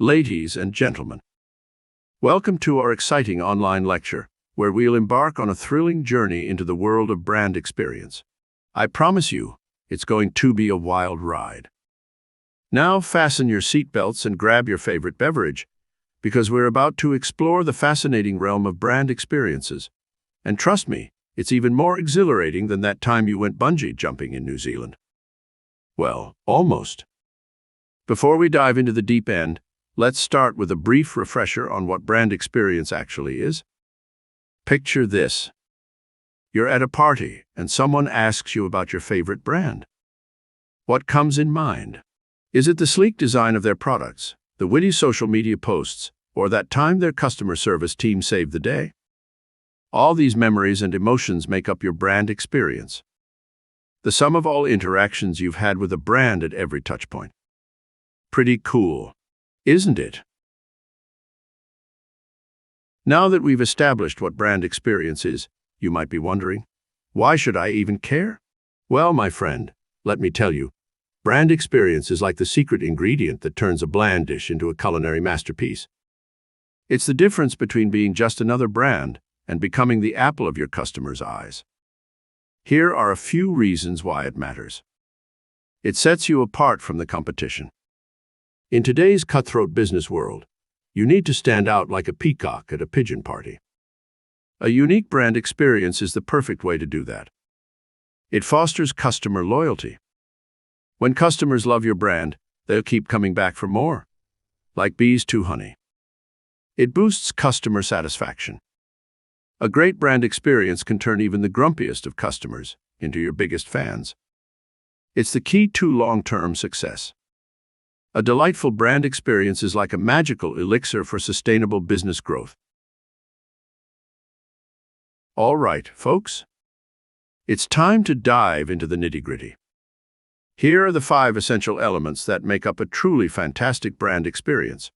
Ladies and gentlemen, welcome to our exciting online lecture, where we'll embark on a thrilling journey into the world of brand experience. I promise you, it's going to be a wild ride. Now fasten your seatbelts and grab your favorite beverage, because we're about to explore the fascinating realm of brand experiences. And trust me, it's even more exhilarating than that time you went bungee jumping in New Zealand. Well, almost. Before we dive into the deep end, let's start with a brief refresher on what brand experience actually is. Picture this. You're at a party and someone asks you about your favorite brand. What comes in mind? Is it the sleek design of their products, the witty social media posts, or that time their customer service team saved the day? All these memories and emotions make up your brand experience, the sum of all interactions you've had with a brand at every touchpoint. Pretty cool, isn't it? Now that we've established what brand experience is, you might be wondering, why should I even care? Well, my friend, let me tell you, brand experience is like the secret ingredient that turns a bland dish into a culinary masterpiece. It's the difference between being just another brand and becoming the apple of your customer's eyes. Here are a few reasons why it matters. It sets you apart from the competition. In today's cutthroat business world, you need to stand out like a peacock at a pigeon party. A unique brand experience is the perfect way to do that. It fosters customer loyalty. When customers love your brand, they'll keep coming back for more, like bees to honey. It boosts customer satisfaction. A great brand experience can turn even the grumpiest of customers into your biggest fans. It's the key to long-term success. A delightful brand experience is like a magical elixir for sustainable business growth. All right, folks. It's time to dive into the nitty-gritty. Here are the 5 essential elements that make up a truly fantastic brand experience.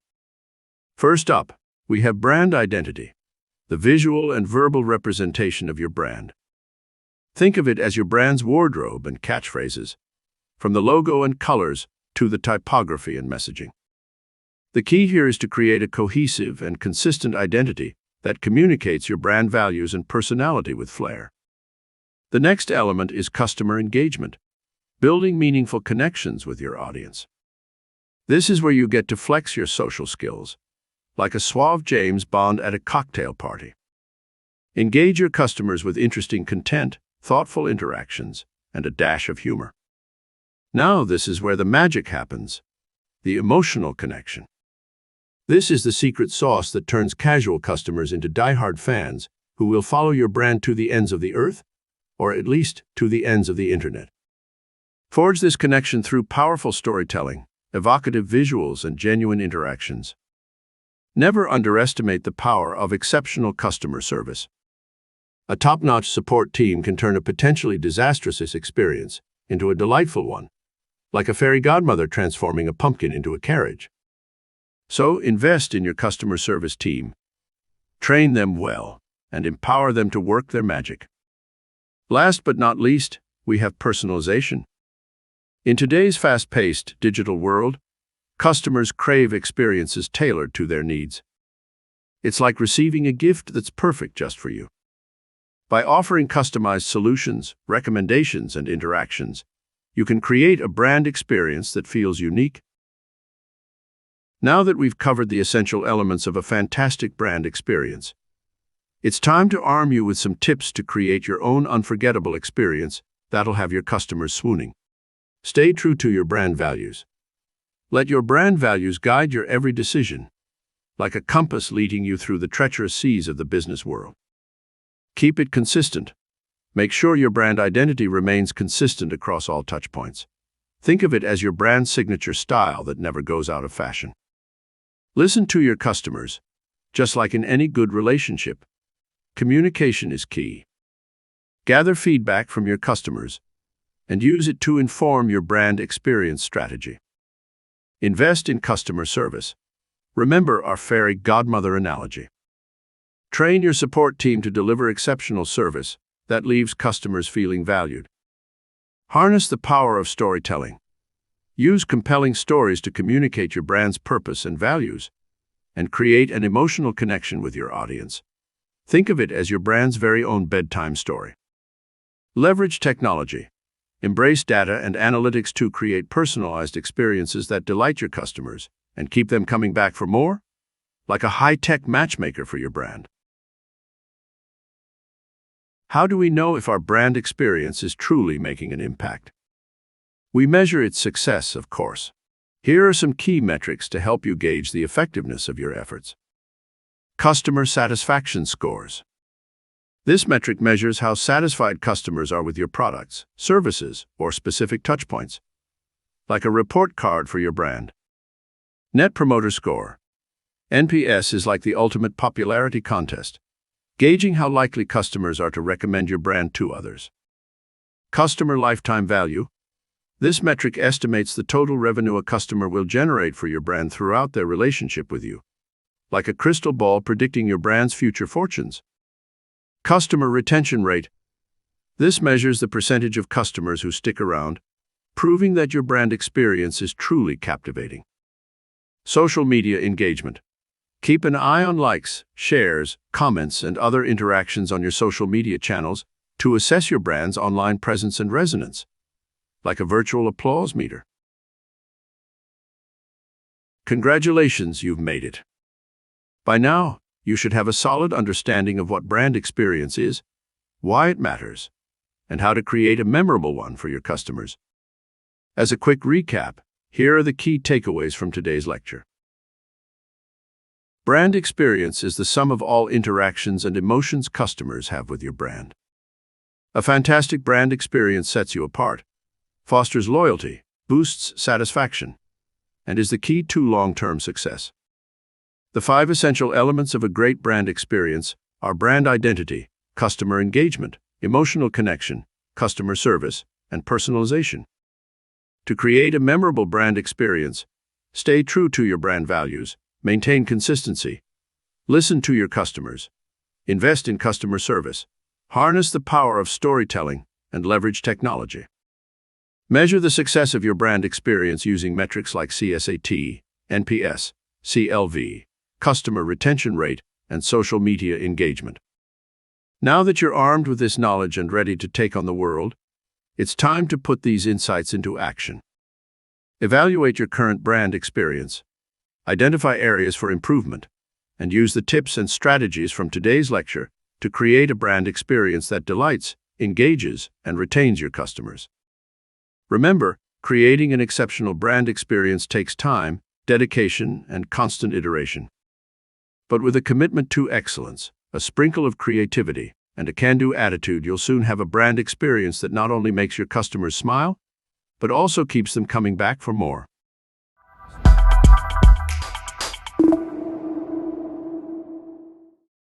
First up, we have brand identity, the visual and verbal representation of your brand. Think of it as your brand's wardrobe and catchphrases, from the logo and colors to the typography and messaging. The key here is to create a cohesive and consistent identity that communicates your brand values and personality with flair. The next element is customer engagement, building meaningful connections with your audience. This is where you get to flex your social skills, like a suave James Bond at a cocktail party. Engage your customers with interesting content, thoughtful interactions, and a dash of humor. Now this is where the magic happens, the emotional connection. This is the secret sauce that turns casual customers into die-hard fans who will follow your brand to the ends of the earth, or at least to the ends of the internet. Forge this connection through powerful storytelling, evocative visuals, and genuine interactions. Never underestimate the power of exceptional customer service. A top-notch support team can turn a potentially disastrous experience into a delightful one, like a fairy godmother transforming a pumpkin into a carriage. So invest in your customer service team. Train them well and empower them to work their magic. Last but not least, we have personalization. In today's fast-paced digital world, customers crave experiences tailored to their needs. It's like receiving a gift that's perfect just for you. By offering customized solutions, recommendations, and interactions, you can create a brand experience that feels unique. Now that we've covered the essential elements of a fantastic brand experience, it's time to arm you with some tips to create your own unforgettable experience that'll have your customers swooning. Stay true to your brand values. Let your brand values guide your every decision, like a compass leading you through the treacherous seas of the business world. Keep it consistent. Make sure your brand identity remains consistent across all touchpoints. Think of it as your brand signature style that never goes out of fashion. Listen to your customers. Just like in any good relationship, communication is key. Gather feedback from your customers and use it to inform your brand experience strategy. Invest in customer service. Remember our fairy godmother analogy. Train your support team to deliver exceptional service that leaves customers feeling valued. Harness the power of storytelling. Use compelling stories to communicate your brand's purpose and values, and create an emotional connection with your audience. Think of it as your brand's very own bedtime story. Leverage technology. Embrace data and analytics to create personalized experiences that delight your customers and keep them coming back for more, like a high-tech matchmaker for your brand. How do we know if our brand experience is truly making an impact? We measure its success, of course. Here are some key metrics to help you gauge the effectiveness of your efforts. Customer satisfaction scores. This metric measures how satisfied customers are with your products, services, or specific touchpoints, like a report card for your brand. Net Promoter Score. NPS is like the ultimate popularity contest, gauging how likely customers are to recommend your brand to others. Customer lifetime value. This metric estimates the total revenue a customer will generate for your brand throughout their relationship with you, like a crystal ball predicting your brand's future fortunes. Customer retention rate. This measures the percentage of customers who stick around, proving that your brand experience is truly captivating. Social media engagement. Keep an eye on likes, shares, comments, and other interactions on your social media channels to assess your brand's online presence and resonance, like a virtual applause meter. Congratulations, you've made it. By now, you should have a solid understanding of what brand experience is, why it matters, and how to create a memorable one for your customers. As a quick recap, here are the key takeaways from today's lecture. Brand experience is the sum of all interactions and emotions customers have with your brand. A fantastic brand experience sets you apart, fosters loyalty, boosts satisfaction, and is the key to long-term success. The 5 essential elements of a great brand experience are brand identity, customer engagement, emotional connection, customer service, and personalization. To create a memorable brand experience, stay true to your brand values, maintain consistency, listen to your customers, invest in customer service, harness the power of storytelling, and leverage technology. Measure the success of your brand experience using metrics like CSAT, NPS, CLV, customer retention rate, and social media engagement. Now that you're armed with this knowledge and ready to take on the world, it's time to put these insights into action. Evaluate your current brand experience, identify areas for improvement, and use the tips and strategies from today's lecture to create a brand experience that delights, engages, and retains your customers. Remember, creating an exceptional brand experience takes time, dedication, and constant iteration. But with a commitment to excellence, a sprinkle of creativity, and a can-do attitude, you'll soon have a brand experience that not only makes your customers smile, but also keeps them coming back for more.